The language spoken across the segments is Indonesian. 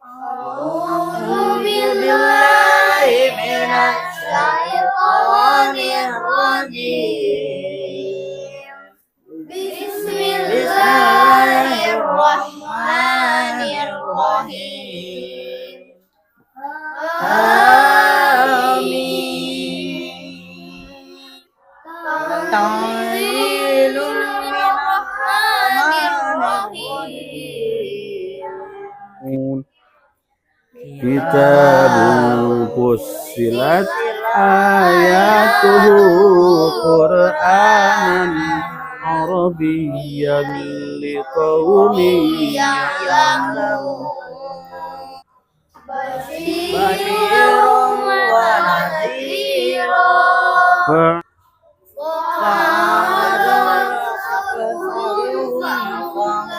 A'udzu billahi minasy syaithanir rajim. Bismillahirrahmanirrahim. Amin. Tanzilul Rahmanirrahim. Kitabun fussilat ayatuhu Qur'anan Arabiyyan liqaumin ya'lamun. Basyirun wa nadhirun. Fa'adzan aktsarahum fahum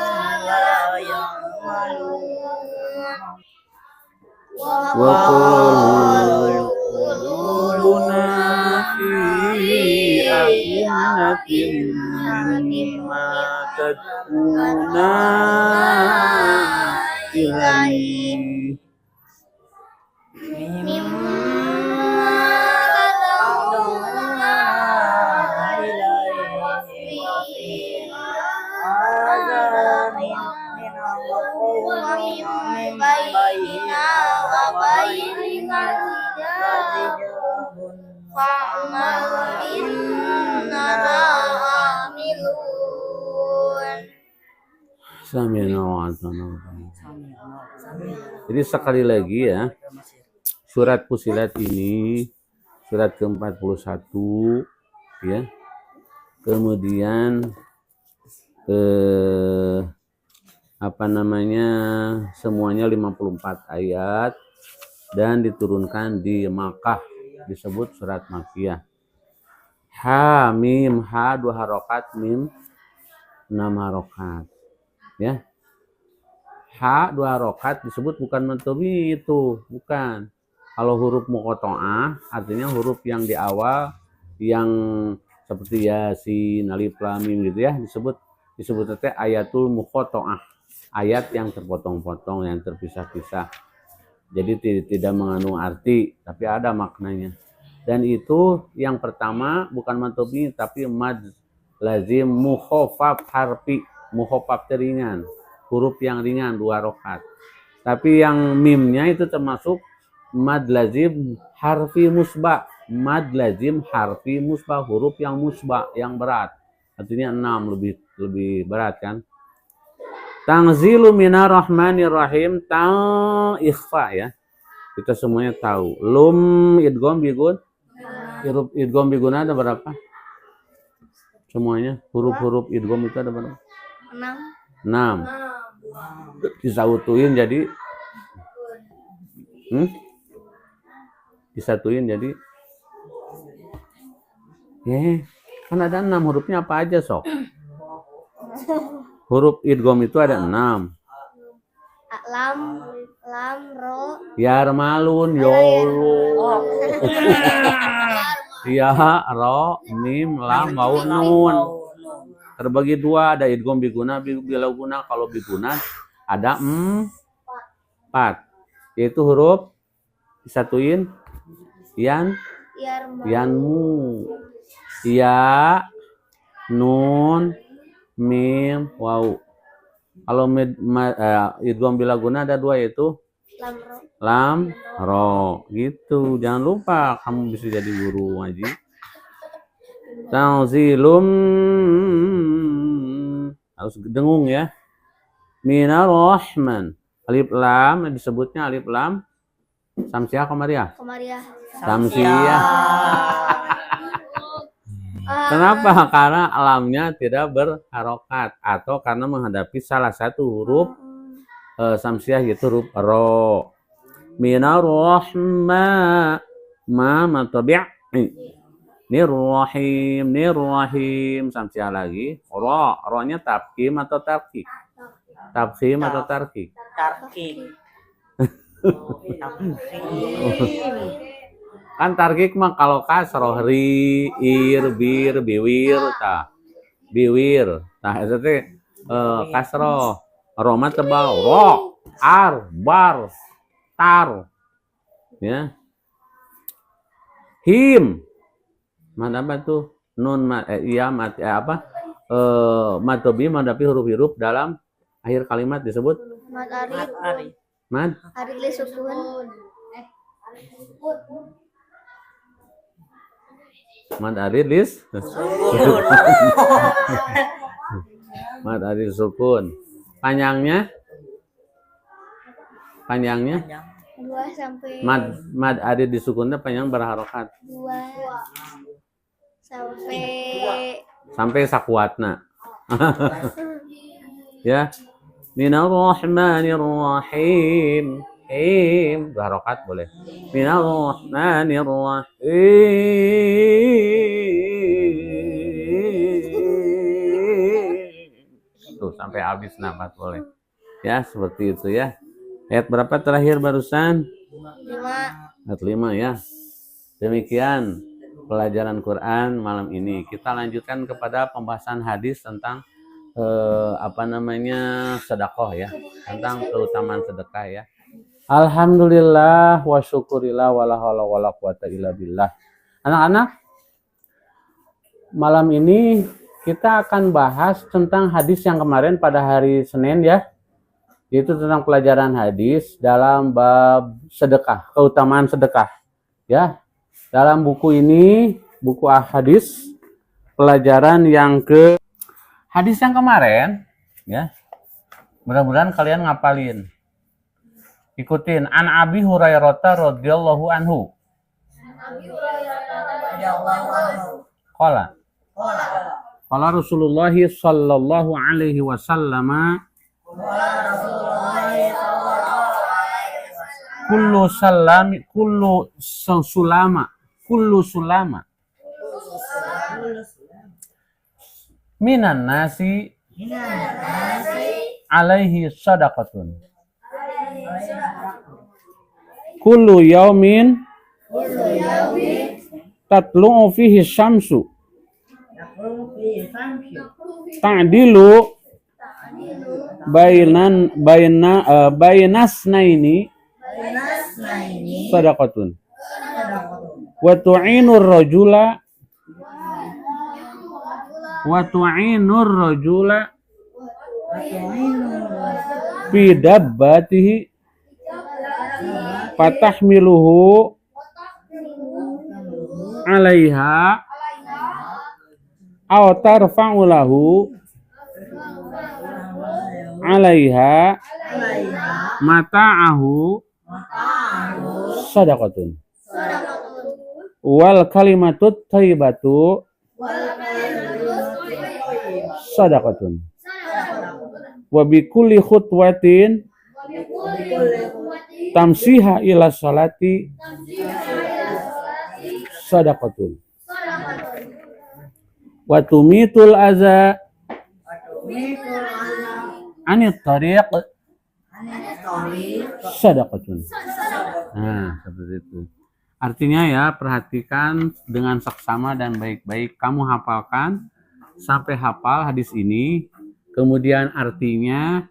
la ya'malun. Wa qalu qulubuna fi akinnatin mimma tad'una ilaihi. Jadi sekali lagi ya, surat Fussilat ini surat ke-41 ya. Kemudian semuanya 54 ayat dan diturunkan di Makkah, disebut surat Makkiyah. Ha mim, ha 2 harokat, mim 6 harokat ya. Ha 2 harokat disebut bukan mantubi, itu bukan. Kalau huruf muqatta'ah artinya huruf yang di awal yang seperti yasin, alif lam mim gitu ya, disebut ayatul muqatta'ah, ayat yang terpotong-potong, yang terpisah-pisah. Jadi tidak mengandung arti tapi ada maknanya. Dan itu yang pertama bukan mantubi tapi mad lazim mukhaffaf harfi, mukhaffaf ringan, huruf yang ringan 2 harokat. Tapi yang mimnya itu termasuk mad lazim harfi musba, mad lazim harfi musba, huruf yang musba, yang berat, artinya 6, lebih berat kan. Tanzilu minar rahmanir rahim, ikhfa ya, kita semuanya tahu. Lum idgham bigun, huruf idgham bigun ada berapa semuanya? Huruf-huruf idgham itu ada berapa? 6. Disatuin jadi disatuin jadi kan ada 6 hurufnya, apa aja sok? Huruf idgham itu ada 6. Lam, ro, Yarmalun, yolo. Ya, ro, mim, lam, waw, nun. Terbagi 2, ada idgham biguna, bila guna. Kalau biguna ada 4, yaitu huruf disatuin yanmu, ya, nun, mim, waw. Kalau idgham bila guna ada 2, yaitu lam, ro, gitu. Jangan lupa, kamu bisa jadi guru ngaji. Tanzilum, harus dengung ya. Minar rahman, alif lam disebutnya alif lam samsiah komariah. Samsiah. Kenapa? Karena lamnya tidak berharokat atau karena menghadapi salah satu huruf samsiah, yaitu huruf ro. Minar rahma ma matabi' nirrahim samsiah lagi. Ro-nya tabkim atau tarkik? Tabkhim atau tarkik? Tarkik. Kan tarkik mah kalau kasroh ri, ir, bir, biwir, biwir. Nah itu teh kasroh. Ro mah tebal, ro. ar, bar, tar, ya. Him, mad apa tuh? Nun, iya, apa? Matobi menghadapi huruf-huruf dalam akhir kalimat disebut Mad arid. mad. Arid li sukun. Mad arid lis. Mad arid sukun. Panjangnya? 2 sampai Mad arid disukunnya panjang berharokat. 2 Sampai sakuatna. Ya. Minarrahmanirrahim. Berharokat boleh. Minarrahmanirrahim. Tuh sampai habis nafas boleh. Ya, seperti itu ya. Ayat berapa terakhir barusan? 5. Ayat 5 ya. Demikian pelajaran Quran malam ini. Kita lanjutkan kepada pembahasan hadis tentang sedekah ya, tentang keutamaan sedekah ya. Alhamdulillah wa syukurillah wala haula wala quwata illa billah. Anak-anak, malam ini kita akan bahas tentang hadis yang kemarin pada hari Senin ya. Itu tentang pelajaran hadis dalam bab sedekah, keutamaan sedekah ya. Dalam buku ini, buku hadis, pelajaran yang hadis yang kemarin ya. Mudah-mudahan kalian ngapalin. Ikutin an Abi Hurairah radhiyallahu anhu. Qala Rasulullah sallallahu alaihi wasallam kullu sulama minan nasi alaihi sadaqatun kullu yaumin tatlu'u fihi syamsu ta'dilu bainasnaini sadaqatun wa tu'inur rajula fi dabbatihi fatahmiluhu 'alaiha aw tarfa'u lahu 'alaiha mata'ahu sadaqatun wal kalimatut thayyibatu sadaqatun wa bi kulli khutwatin tamsiha ila salati sadaqatun wa tumitul aza anit tariq sadaqatun. Nah, seperti itu. Artinya ya, perhatikan dengan seksama dan baik-baik. Kamu hafalkan sampai hafal hadis ini, kemudian artinya,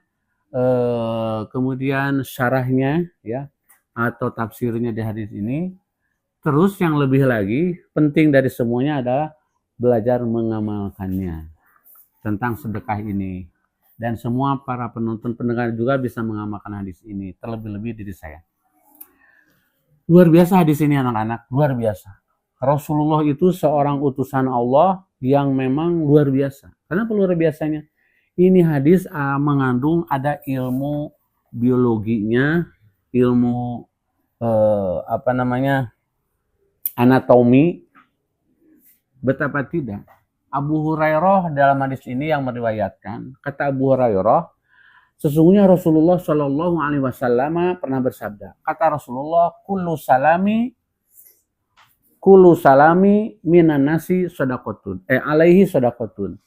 kemudian syarahnya ya, atau tafsirnya di hadis ini. Terus yang lebih lagi, penting dari semuanya adalah belajar mengamalkannya tentang sedekah ini. Dan semua para penonton pendengar juga bisa mengamalkan hadis ini, terlebih-lebih diri saya. Luar biasa hadis ini anak-anak, luar biasa. Rasulullah itu seorang utusan Allah yang memang luar biasa. Kenapa luar biasanya? Ini hadis mengandung ada ilmu biologinya, ilmu anatomi. Betapa tidak. Abu Hurairah dalam hadis ini yang meriwayatkan, kata Abu Hurairah, sesungguhnya Rasulullah Shallallahu Alaihi Wasallam pernah bersabda, kata Rasulullah, kullu salami minan nasi sadaqatun, alaihi sadaqatun.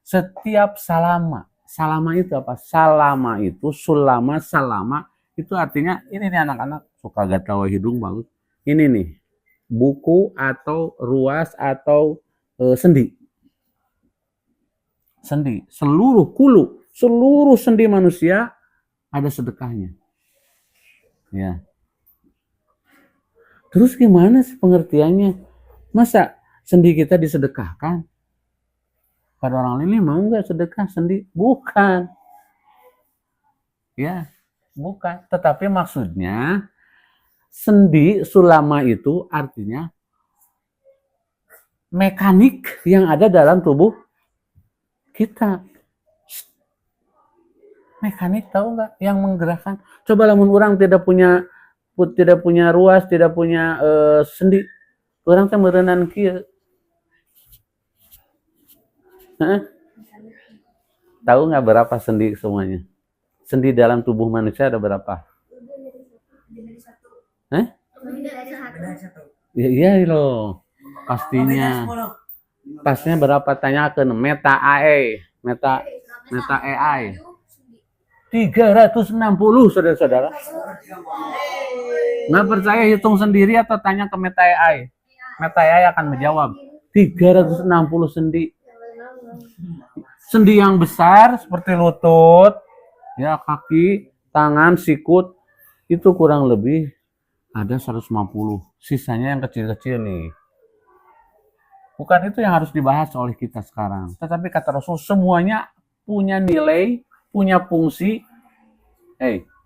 Setiap salama itu apa? Salama itu artinya ini nih anak-anak suka gatal hidung bagus. Ini nih buku atau ruas atau sendi. Sendi, seluruh sendi manusia ada sedekahnya. Ya. Terus gimana sih pengertiannya? Masa sendi kita disedekahkan? Pada orang ini mau nggak sedekah sendi? Bukan. Ya, bukan. Tetapi maksudnya sendi sulama itu artinya mekanik yang ada dalam tubuh kita. Mekanik tahu nggak yang menggerakkan? Coba lamun orang tidak punya ruas, tidak punya sendi, orang teh meureunnan kieu. Tahu nggak berapa sendi semuanya? Sendi dalam tubuh manusia ada berapa? Ya iya loh. Pastinya. Pastinya berapa? Tanyakan meta AI. Meta AI. 360 saudara-saudara. Nggak percaya hitung sendiri atau tanya ke Meta AI. Meta AI akan menjawab. 360 sendi. Sendi yang besar seperti lutut, ya kaki, tangan, sikut itu kurang lebih ada 150. Sisanya yang kecil-kecil nih. Bukan itu yang harus dibahas oleh kita sekarang. Tetapi kata Rasul semuanya punya nilai, punya fungsi,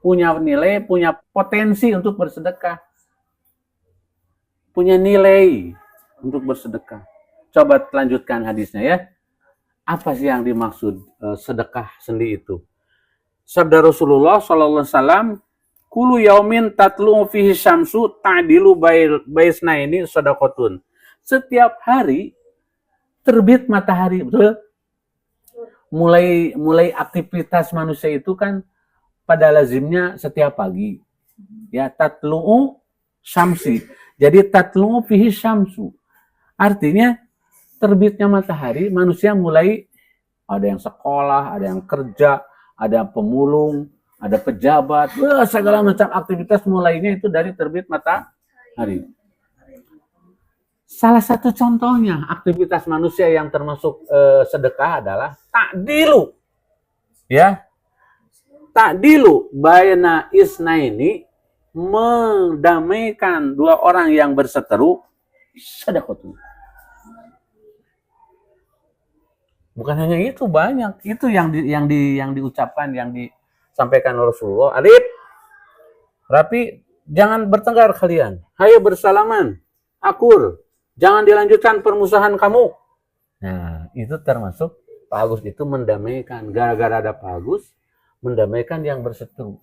punya nilai, punya potensi untuk bersedekah. Punya nilai untuk bersedekah. Coba lanjutkan hadisnya ya. Apa sih yang dimaksud sedekah sendi itu? Sabda Rasulullah sallallahu alaihi wasallam, "Kullu yaumin tatlu fihi syamsu ta'dilu baisnaini shadaqatun." Setiap hari terbit matahari, betul? Mulai aktivitas manusia itu kan pada lazimnya setiap pagi. Ya, tatlu syamsi. Jadi tatlu fihi syamsu. Artinya terbitnya matahari, manusia mulai ada yang sekolah, ada yang kerja, ada pemulung, ada pejabat, segala macam aktivitas mulainya itu dari terbit matahari. Salah satu contohnya aktivitas manusia yang termasuk sedekah adalah ta'dilu. Ya. Ta'dilu baina isnaini, mendamaikan dua orang yang berseteru, sedekah. Bukan hanya itu, banyak. Itu yang diucapkan, yang disampaikan Rasulullah. Alif, Rapi, jangan bertengkar kalian. Hayo bersalaman, akur. Jangan dilanjutkan permusuhan kamu. Nah, itu termasuk Pak Agus itu mendamaikan. Gara-gara ada Pak Agus, mendamaikan yang berseteru.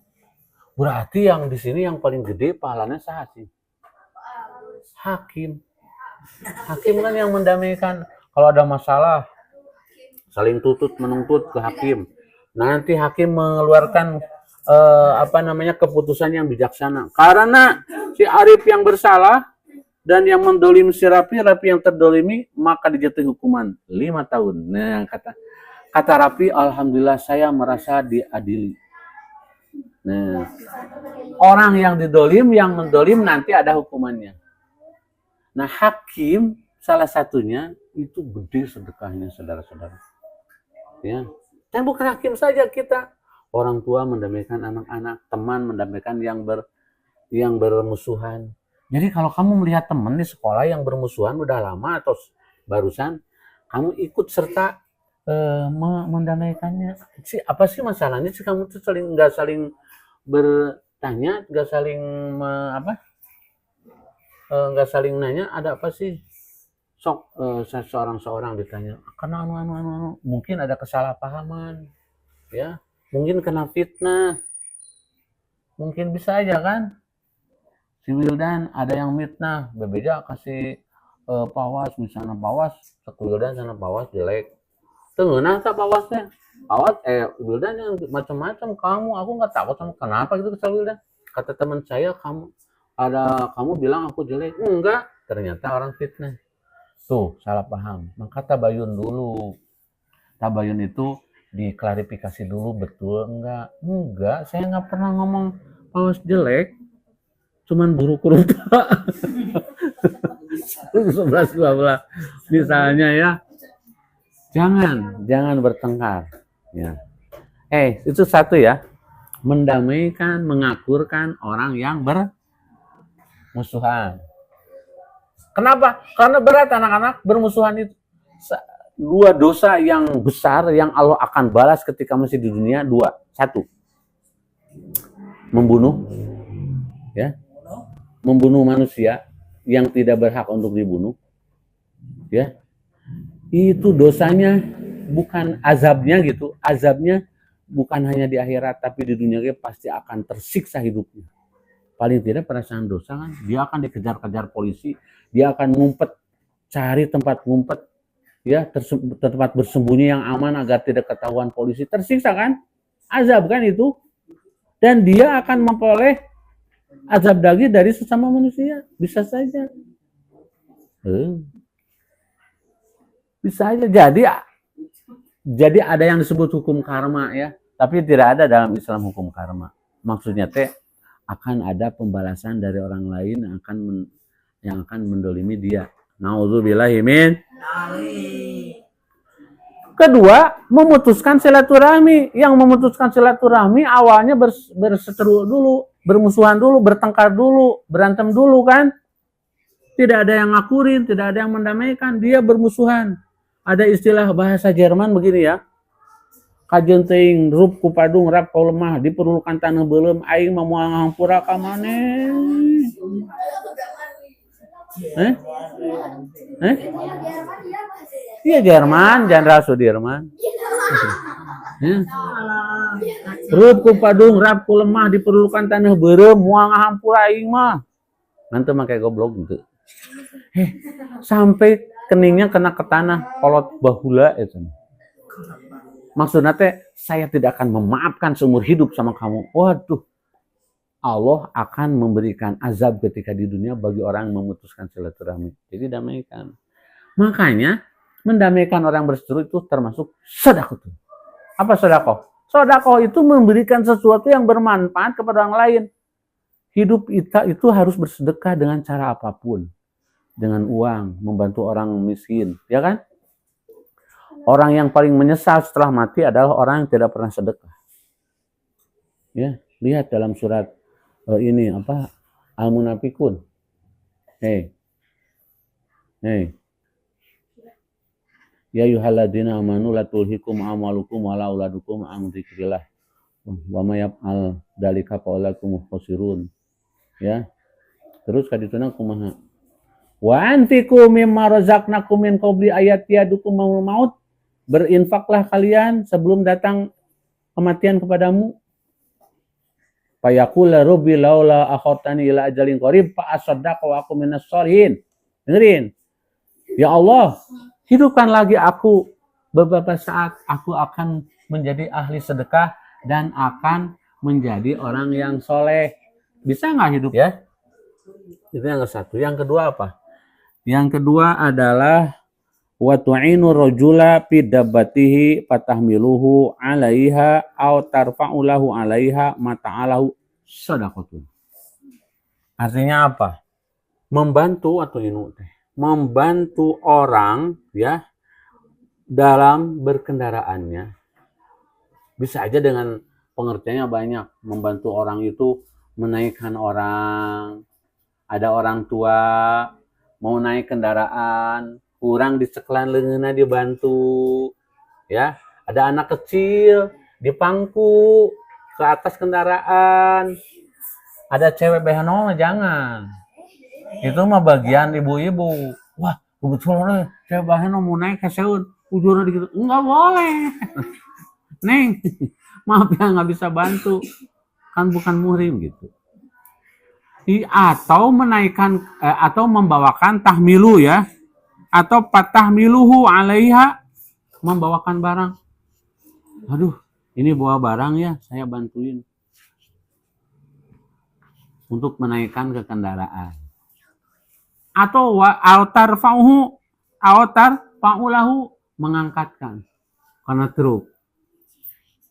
Berarti yang di sini yang paling gede pahalanya sah sih. Hakim. Hakim kan yang mendamaikan. Kalau ada masalah, saling tutut menuntut ke hakim. Nanti hakim mengeluarkan keputusan yang bijaksana. Karena si Arif yang bersalah dan yang mendolim si Rapi yang terdolimi, maka dijatuhi hukuman 5 tahun. Nah, kata Rapi, alhamdulillah saya merasa diadili. Nah, orang yang didolim, yang mendolim nanti ada hukumannya. Nah, hakim salah satunya itu gede sedekahnya, saudara-saudara. Ya, dan bukan hakim saja kita, orang tua mendamaikan anak-anak, teman mendamaikan yang bermusuhan. Jadi kalau kamu melihat teman di sekolah yang bermusuhan udah lama atau barusan, kamu ikut serta mendamaikannya. Apa sih masalahnya sih kamu tuh nggak saling bertanya, nggak saling nggak saling nanya, ada apa sih? Sok seorang ditanya, karena mungkin ada kesalahpahaman, ya, mungkin kena fitnah, mungkin bisa aja kan, si Wildan ada yang fitnah, berbeda kasih pawas, misalnya pawas, Wildan sana pawas jelek, tengenah tak pawasnya, pawas Wildan yang macam-macam, aku nggak takut sama kenapa gitu kesal Wildan, kata teman saya kamu bilang aku jelek, enggak, ternyata orang fitnah. Tuh, salah paham. Maka tabayun dulu. Tabayun itu diklarifikasi dulu, betul enggak? Enggak, saya nggak pernah ngomong paus jelek. Cuman buruk rupa. 11-12. Misalnya ya. Jangan bertengkar. Ya. Itu satu ya. mendamaikan, mengakurkan orang yang bermusuhan. Kenapa? Karena berat anak-anak, bermusuhan itu dua dosa yang besar yang Allah akan balas ketika masih di dunia. Dua. Satu, membunuh, ya, membunuh manusia yang tidak berhak untuk dibunuh, ya. Itu dosanya, bukan azabnya gitu. Azabnya bukan hanya di akhirat, tapi di dunia dia pasti akan tersiksa hidupnya. Paling tidak perasaan dosa kan, dia akan dikejar-kejar polisi, dia akan ngumpet, cari tempat ngumpet, ya, tempat bersembunyi yang aman agar tidak ketahuan polisi. Tersiksa kan, azab kan itu. Dan dia akan memperoleh azab lagi dari sesama manusia, bisa saja. Bisa aja. Jadi ada yang disebut hukum karma, ya, tapi tidak ada dalam Islam hukum karma. Maksudnya akan ada pembalasan dari orang lain yang akan mendolimi dia. Nauzubillahi min. Kedua, memutuskan silaturahmi. Yang memutuskan silaturahmi awalnya berseteru dulu, bermusuhan dulu, bertengkar dulu, berantem dulu kan. Tidak ada yang ngakurin, tidak ada yang mendamaikan, dia bermusuhan. Ada istilah bahasa Jerman begini ya. Kajen teuing rup ku padung rap kau lemah diperlukan tanah belum aing memuang hampura ka maneh. Iya Jerman, Jenderal Sudirman. Rup ku padung rap ku lemah diperlukan tanah belum muang hampura aing mah. Nanti makai goblok gitu. Sampai keningnya kena ke tanah, kolot bahula itu. Maksudnya saya tidak akan memaafkan seumur hidup sama kamu. Waduh, Allah akan memberikan azab ketika di dunia bagi orang yang memutuskan silaturahmi. Jadi damaikan. Makanya mendamaikan orang berseteru itu termasuk sedekah. Apa sedekah? Sedekah itu memberikan sesuatu yang bermanfaat kepada orang lain. Hidup kita itu harus bersedekah dengan cara apapun. Dengan uang, membantu orang miskin, ya kan? Orang yang paling menyesal setelah mati adalah orang yang tidak pernah sedekah. Ya, lihat dalam surat ini apa? Al-Munafikun. Hei. Ya ayyuhalladzina amanu la tulhikum amwalukum wala auladukum an dzikrillah. Wa may yaf'al dzalika faulakum khasirun. Ya. Terus kadituna kumaha? Wa anfiqu mimma razaqnakum min qabli ayati yadukum maut. Berinfaklah kalian sebelum datang kematian kepadamu. Fayaqul rabbi laula akhartani ila ajalin qarib fa asaddaqa wa aqum minas sholihin. Dengerin. Ya Allah, hidupkan lagi aku beberapa saat, aku akan menjadi ahli sedekah dan akan menjadi orang yang soleh. Bisa nggak hidup ya? Itu yang ke satu. Yang kedua apa? Yang kedua adalah wa tu'inu rajula fi dabbatihi fatahmiluhu 'alaiha aw tarfa'u lahu 'alaiha mata'alahu shadaqatun. Artinya apa? Membantu atau inu teh. Membantu orang ya dalam berkendaraannya. Bisa aja dengan pengertiannya banyak. Membantu orang itu menaikkan orang. Ada orang tua mau naik kendaraan, kurang diceklan leungeunna dibantu. Ya, ada anak kecil dipangku ke atas kendaraan. Ada cewek behano jangan. Itu mah bagian ibu-ibu. Wah, kebetulan cewek behano mau naik ke seun, ujurnya gitu. Enggak boleh. Neng, maaf ya nggak bisa bantu. Kan bukan muhrim gitu. Atau menaikkan atau membawakan tahmilu ya, atau patahmiluhu 'alaiha, membawakan barang. Aduh, ini bawa barang ya, saya bantuin untuk menaikkan ke kendaraan. Atau tarfa'ulahu, mengangkatkan karena truk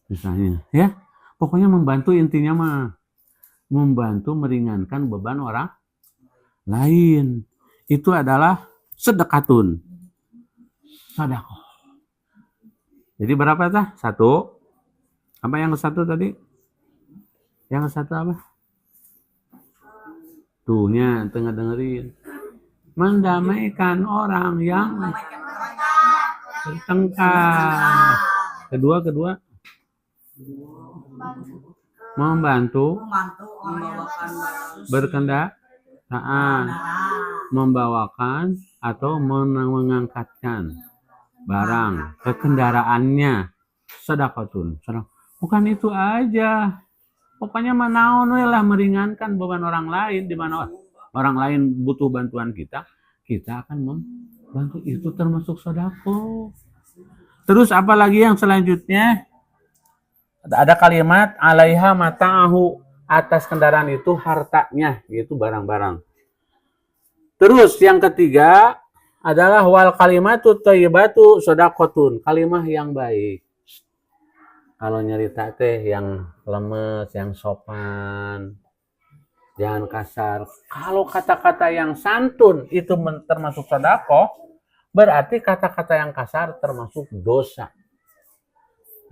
misalnya ya. Pokoknya membantu, intinya mah membantu meringankan beban orang lain. Itu adalah sedekatun. Sedekah. Jadi berapa tah? Satu. Apa yang satu tadi? Yang satu apa? Tuhnya, tengah dengerin. Mendamaikan orang yang bertengkar. Kedua. Membantu berkendaraan, membawakan atau mengangkatkan barang ke kendaraannya. Sedekatun. Bukan itu aja. Pokoknya manaon we lah, meringankan beban orang lain. Di mana orang lain butuh bantuan kita akan membantu. Itu termasuk sedekah. Terus apalagi yang selanjutnya? Ada kalimat alaiha mata'ahu, atas kendaraan itu hartanya, yaitu barang-barang. Terus yang ketiga adalah wal kalimatu thayyibatu shadaqatun, kalimah yang baik. Kalau nyerita teh yang lemes, yang sopan, jangan kasar. Kalau kata-kata yang santun itu termasuk sedekah, berarti kata-kata yang kasar termasuk dosa.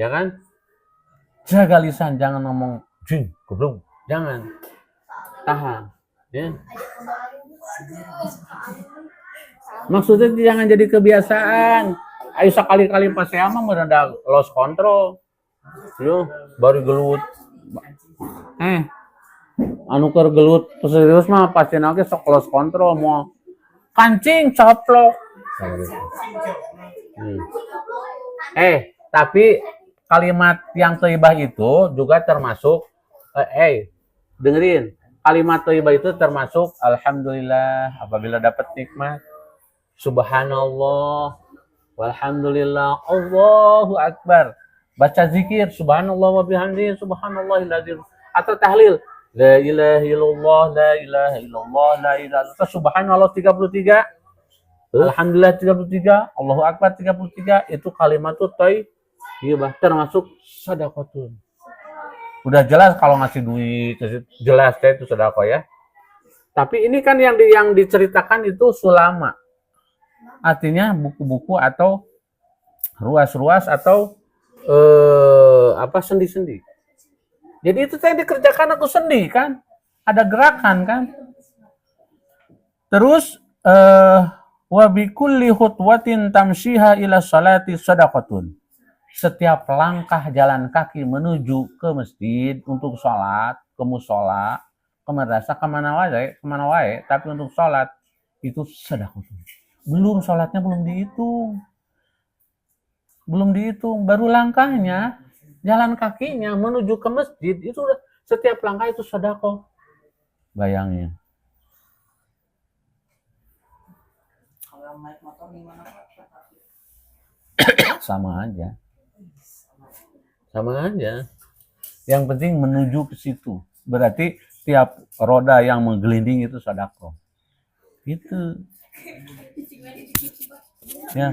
Ya kan? Jaga lisan, jangan ngomong jing, goblok. Jangan. Tahan. Ya. Maksudnya jangan jadi kebiasaan. Ayo sekali-kali pas saya mah merendah lost control. Yo, baru gelut. Anu keur gelut serius mah pasti nanti sok lost control, mau kancing coplok. Tapi kalimat yang thayyibah itu juga termasuk dengerin. Kalimat thayyibah itu termasuk alhamdulillah apabila dapat nikmat, subhanallah, walhamdulillah, Allahu akbar. Baca zikir subhanallah wa bihamdihi subhanallahil azim, atau tahlil la ilaha illallah la ilaha illallah la ilaha illallah, subhanallah 33, alhamdulillah 33, Allahu akbar 33. Itu kalimat thayyibah termasuk sedekah. Udah jelas kalau ngasih duit jelas itu sedekah ya. Tapi ini kan yang diceritakan itu sulama, artinya buku-buku atau ruas-ruas atau sendi-sendi. Jadi itu saya dikerjakan aku sendi kan, ada gerakan kan. Terus wa bi kulli khutwatin tamshiha ila salati sadaqatun. Setiap langkah jalan kaki menuju ke masjid untuk sholat, ke musola, ke madrasah, kemana wae, tapi untuk sholat itu sedekatun. Belum sholatnya belum dihitung, baru langkahnya, jalan kakinya menuju ke masjid itu setiap langkah itu sedekah. Bayangin. Kalau naik motor gimana? Sama aja. Yang penting menuju ke situ. Berarti tiap roda yang menggelinding itu sedekah. Gitu. Ya.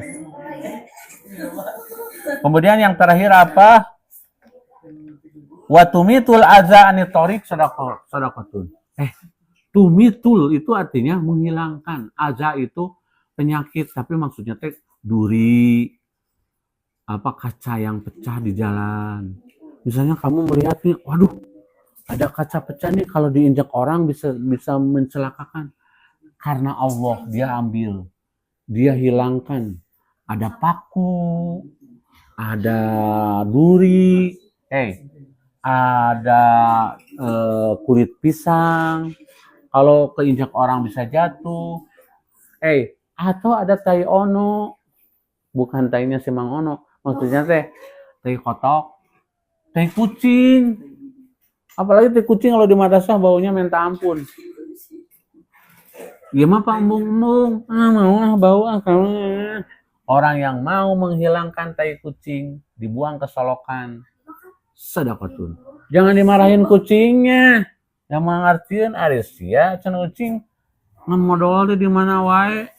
Kemudian yang terakhir apa? Wa tumitul adza anit thoriq sadaqatun. Tumitul itu artinya menghilangkan. Adza itu penyakit, tapi maksudnya teh duri, kaca yang pecah di jalan. Misalnya kamu melihat nih, waduh, ada kaca pecah nih, kalau diinjak orang bisa mencelakakan. Karena Allah dia ambil, dia hilangkan. Ada paku, ada duri, ada kulit pisang. Kalau keinjak orang bisa jatuh. Atau ada tai ono, bukan tainya si Mang Ono, maksudnya tai kotok, tai kucing. Apalagi tai kucing kalau di madrasah baunya minta ampun. Gimana Pak Embung? Mau bau kamu. Orang yang mau menghilangkan tai kucing dibuang ke solokan, sedekatun. Jangan dimarahin kucingnya. Yang mengartiin Arisia cenah kucing ngemodol di mana wae.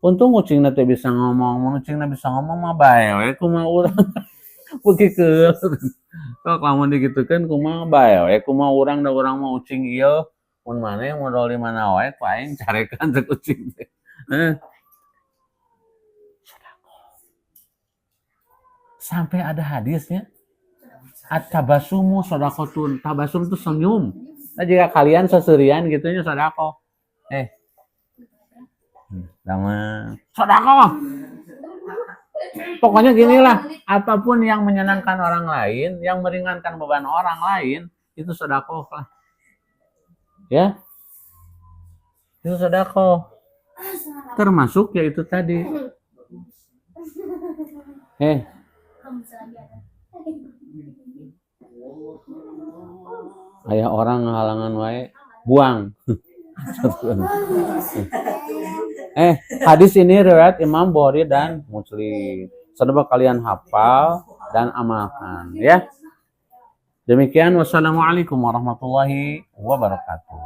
Untung kucingna teh bisa ngomong, kucingna bisa ngomong mah bae we kumaha urang. Begikeun. Kok lamun digitukeun kumaha bae we kumaha urang da urang mah ucing ieu. Mun maneh modal di mana wae ku aing carekan teh kucing teh. Sampai ada hadisnya. At-tabasumu shadaqatun. Tabasum itu senyum. Nah, jika kalian seserian gitunya sedekah. Sama sedekah. Pokoknya ginilah, apapun yang menyenangkan orang lain, yang meringankan beban orang lain, itu sedekah lah. Ya. Itu sedekah. Termasuk yaitu tadi. Ayah orang halangan wae, buang. Hadis ini riwayat Imam Bukhari dan Muslim. Semoga kalian hafal dan amalkan ya. Demikian, wassalamualaikum warahmatullahi wabarakatuh.